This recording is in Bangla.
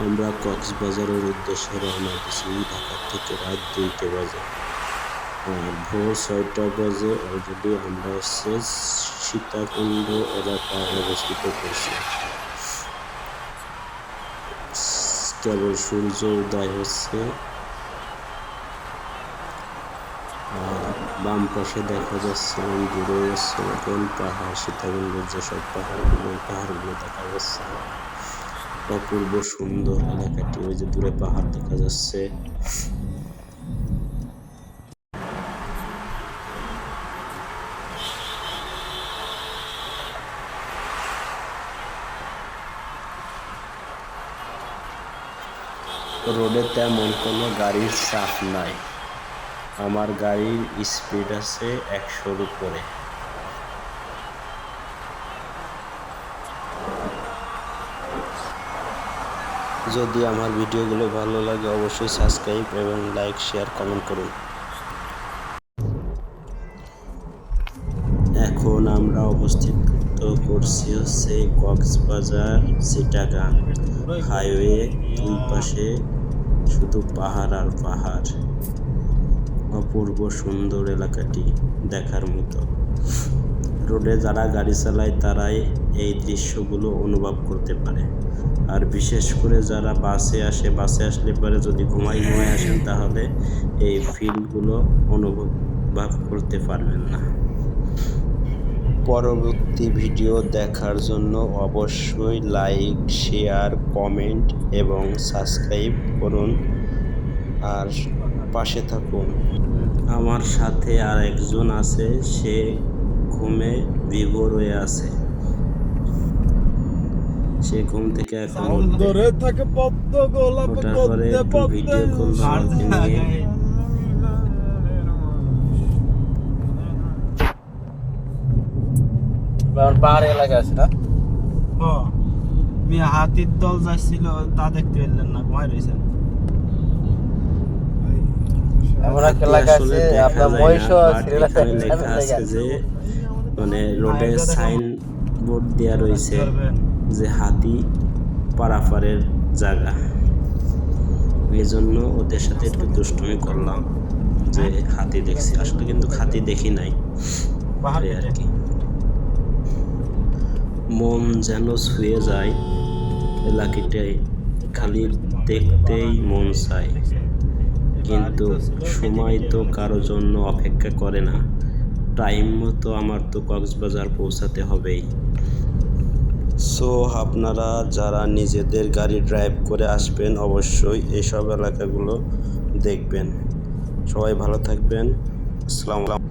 আমরা কক্সবাজারের উদ্দেশ্যে রওনা দিছি। ঢাকা থেকে রাত 2টা বাজে, আর ভোর 6টা বাজে অলরেডি আমরা সীতাকুণ্ড এলাকায় অবস্থিত করছি। কেবল সূর্য উদয় হচ্ছে, আর বাম পাশে দেখা যাচ্ছে দূরে এখন পাহাড়, সীতাকুণ্ডের যেসব পাহাড়গুলো দেখা যাচ্ছে। অপূর্ব সুন্দর এলাকাটি, ওই যে দূরে পাহাড় দেখা যাচ্ছে। রোডে তেমন কোনো গাড়ির চাপ নাই। আমার গাড়ির স্পিড আছে 100-র উপরে। যদি আমার ভিডিওগুলো ভালো লাগে অবশ্যই সাবস্ক্রাইব এবং লাইক, শেয়ার, কমেন্ট করুন। এখন আমরা অবস্থিত করছি হচ্ছে কক্সবাজার চিটাগাং হাইওয়ে। দুই পাশে শুধু পাহাড় আর পাহাড়। অপূর্ব সুন্দর এলাকাটি দেখার মতো। রোডে যারা গাড়ি চালায় তারাই এই দৃশ্যগুলো অনুভব করতে পারে, আর বিশেষ করে যারা বাসে আসলে পরে যদি ঘুমায় আসেন তাহলে এই ফিলগুলো অনুভব করতে পারবেন না। পরবর্তী ভিডিও দেখার জন্য অবশ্যই লাইক, শেয়ার, কমেন্ট এবং সাবস্ক্রাইব করুন আর পাশে থাকুন। আমার সাথে আর একজন আছে, সে ঘুমে বিভোর হয়ে আছে। সে ঘুম থেকে এখন ওঠার পরে একটু ভিডিও করলাম নিয়ে। পাহাড় এলাকা আছে না? হাতির দল যাচ্ছিল, তা দেখতে পেলেন না, ঘুমাই রয়েছেন। এমন একটা এলাকা আছে আপনার লেখা আছে যে মানে রোডে সাইন বোর্ড দেওয়া রয়েছে যে হাতি পারাপারের জায়গা। এই জন্য ওদের সাথে একটু দুষ্টুমি করলাম যে হাতি দেখছি, আসলে কিন্তু হাতি দেখি নাই আর কি। মন যেন ছুঁয়ে যায় এলাকাটাই, খালি দেখতেই মন চায়, কিন্তু সময় তো কারো জন্য অপেক্ষা করে না। টাইম মতো আমার তো কক্সবাজার পৌঁছাতে হবেই। সো আপনারা যারা নিজেদের গাড়ি ড্রাইভ করে আসবেন অবশ্যই এসব এলাকাগুলো দেখবেন। সবাই ভালো থাকবেন। আসসালামু আলাইকুম।